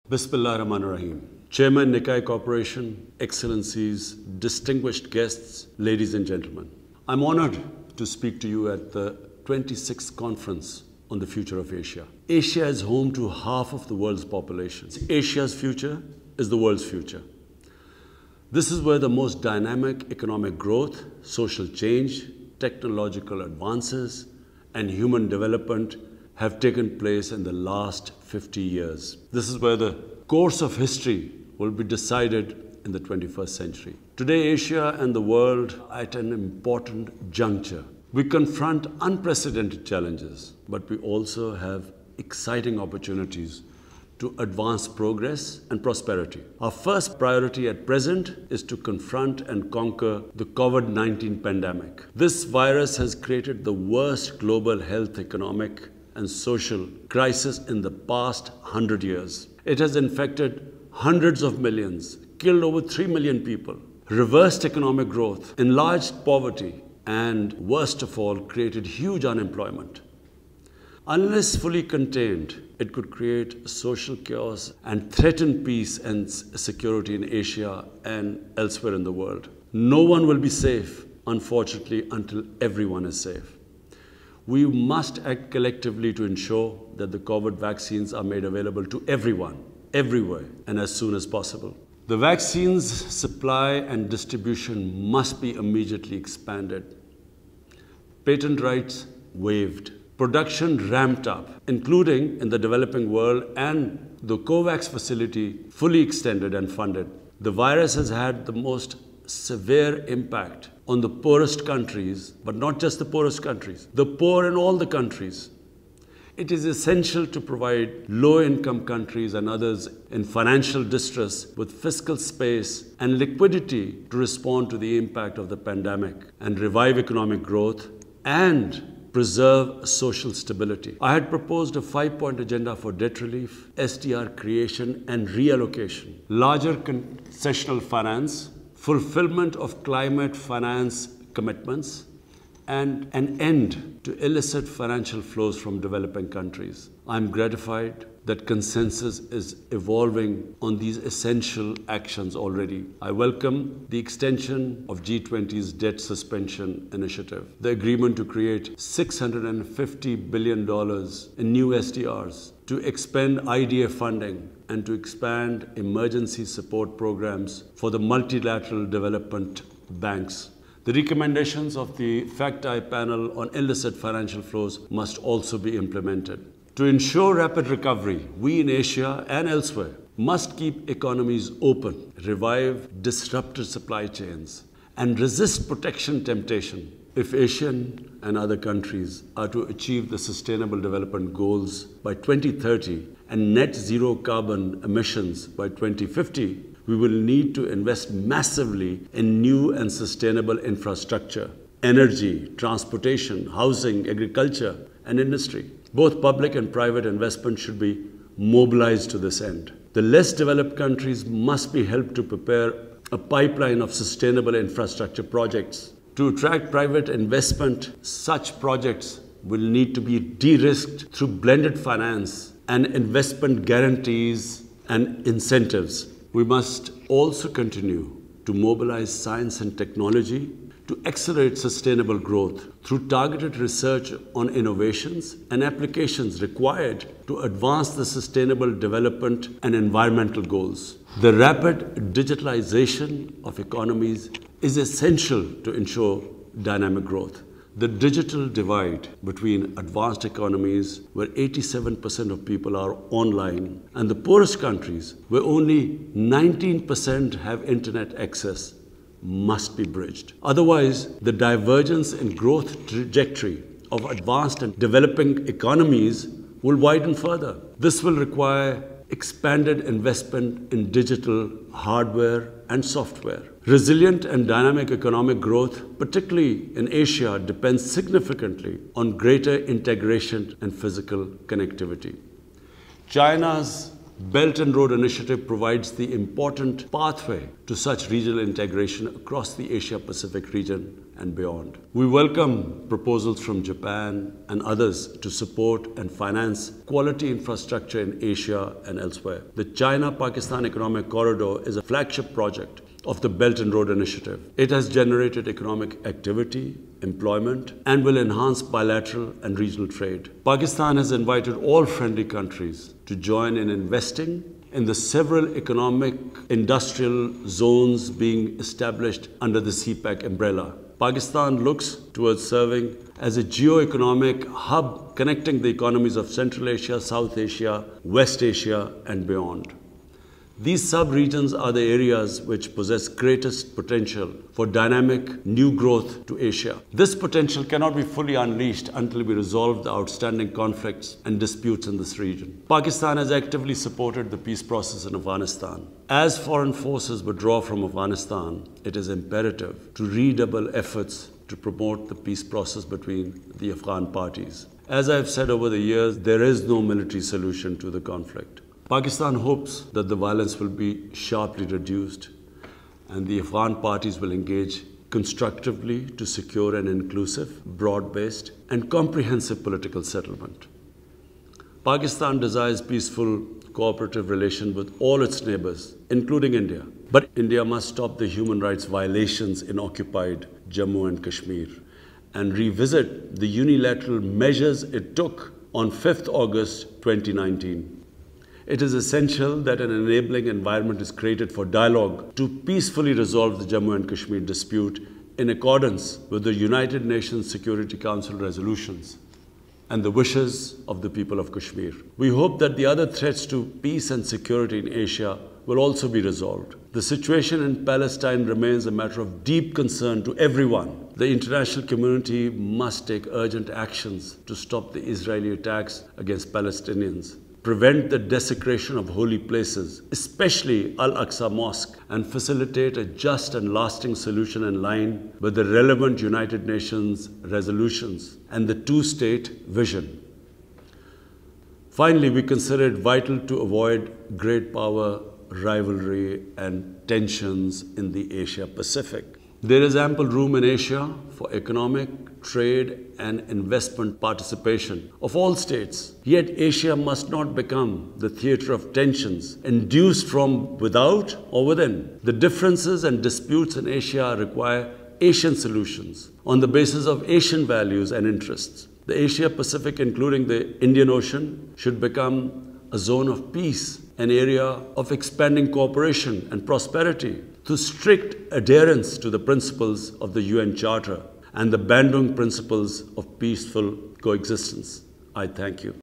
Bismillah Rahman Rahim. Chairman Nikkei Corporation, Excellencies, distinguished guests, ladies and gentlemen. I'm honored to speak to you at the 26th Conference on the Future of Asia. Asia is home to half of the world's population. Asia's future is the world's future. This is where the most dynamic economic growth, social change, technological advances, and human development have taken place in the last 50 years. This is where the course of history will be decided in the 21st century. Today, Asia and the world are at an important juncture. We confront unprecedented challenges, but we also have exciting opportunities to advance progress and prosperity. Our first priority at present is to confront and conquer the COVID-19 pandemic. This virus has created the worst global health, economic, and social crisis in the past 100 years. It has infected hundreds of millions, killed over 3 million people, reversed economic growth, enlarged poverty, and worst of all, created huge unemployment. Unless fully contained, it could create social chaos and threaten peace and security in Asia and elsewhere in the world. No one will be safe, unfortunately, until everyone is safe. We must act collectively to ensure that the COVID vaccines are made available to everyone, everywhere, and as soon as possible. The vaccines supply and distribution must be immediately expanded. Patent rights waived. Production ramped up, including in the developing world, and the COVAX facility fully extended and funded. The virus has had the most severe impact on the poorest countries, but not just the poorest countries, the poor in all the countries. It is essential to provide low-income countries and others in financial distress with fiscal space and liquidity to respond to the impact of the pandemic and revive economic growth and preserve social stability. I had proposed a 5-point agenda for debt relief, SDR creation and reallocation, larger concessional finance, fulfillment of climate finance commitments, and an end to illicit financial flows from developing countries. I'm gratified that consensus is evolving on these essential actions already. I welcome the extension of G20's debt suspension initiative, the agreement to create $650 billion in new SDRs, to expend IDA funding, and to expand emergency support programs for the multilateral development banks. The recommendations of the FACT-I panel on illicit financial flows must also be implemented. To ensure rapid recovery, we in Asia and elsewhere must keep economies open, revive disrupted supply chains, and resist protection temptation. If Asian and other countries are to achieve the Sustainable Development Goals by 2030 and net zero carbon emissions by 2050, we will need to invest massively in new and sustainable infrastructure, energy, transportation, housing, agriculture, and industry. Both public and private investment should be mobilized to this end. The less developed countries must be helped to prepare a pipeline of sustainable infrastructure projects. To attract private investment, such projects will need to be de-risked through blended finance and investment guarantees and incentives. We must also continue to mobilize science and technology to accelerate sustainable growth through targeted research on innovations and applications required to advance the sustainable development and environmental goals. The rapid digitalization of economies is essential to ensure dynamic growth. The digital divide between advanced economies, where 87% of people are online, and the poorest countries, where only 19% have internet access, must be bridged. Otherwise, the divergence in growth trajectory of advanced and developing economies will widen further. This will require expanded investment in digital hardware and software. Resilient and dynamic economic growth, particularly in Asia, depends significantly on greater integration and physical connectivity. China's Belt and Road Initiative provides the important pathway to such regional integration across the Asia-Pacific region and beyond. We welcome proposals from Japan and others to support and finance quality infrastructure in Asia and elsewhere. The China-Pakistan Economic Corridor is a flagship project of the Belt and Road Initiative. It has generated economic activity, employment, and will enhance bilateral and regional trade. Pakistan has invited all friendly countries to join in investing in the several economic industrial zones being established under the CPEC umbrella. Pakistan looks towards serving as a geo-economic hub connecting the economies of Central Asia, South Asia, West Asia, and beyond. These sub-regions are the areas which possess greatest potential for dynamic new growth to Asia. This potential cannot be fully unleashed until we resolve the outstanding conflicts and disputes in this region. Pakistan has actively supported the peace process in Afghanistan. As foreign forces withdraw from Afghanistan, it is imperative to redouble efforts to promote the peace process between the Afghan parties. As I have said over the years, there is no military solution to the conflict. Pakistan hopes that the violence will be sharply reduced and the Afghan parties will engage constructively to secure an inclusive, broad-based and comprehensive political settlement. Pakistan desires peaceful, cooperative relations with all its neighbors, including India. But India must stop the human rights violations in occupied Jammu and Kashmir and revisit the unilateral measures it took on 5th August 2019. It is essential that an enabling environment is created for dialogue to peacefully resolve the Jammu and Kashmir dispute in accordance with the United Nations Security Council resolutions and the wishes of the people of Kashmir. We hope that the other threats to peace and security in Asia will also be resolved. The situation in Palestine remains a matter of deep concern to everyone. The international community must take urgent actions to stop the Israeli attacks against Palestinians, prevent the desecration of holy places, especially Al-Aqsa Mosque, and facilitate a just and lasting solution in line with the relevant United Nations resolutions and the two-state vision. Finally, we consider it vital to avoid great power rivalry and tensions in the Asia-Pacific. There is ample room in Asia for economic, trade and investment participation of all states. Yet Asia must not become the theatre of tensions induced from without or within. The differences and disputes in Asia require Asian solutions on the basis of Asian values and interests. The Asia-Pacific, including the Indian Ocean, should become a zone of peace, an area of expanding cooperation and prosperity through strict adherence to the principles of the UN Charter and the Bandung principles of peaceful coexistence. I thank you.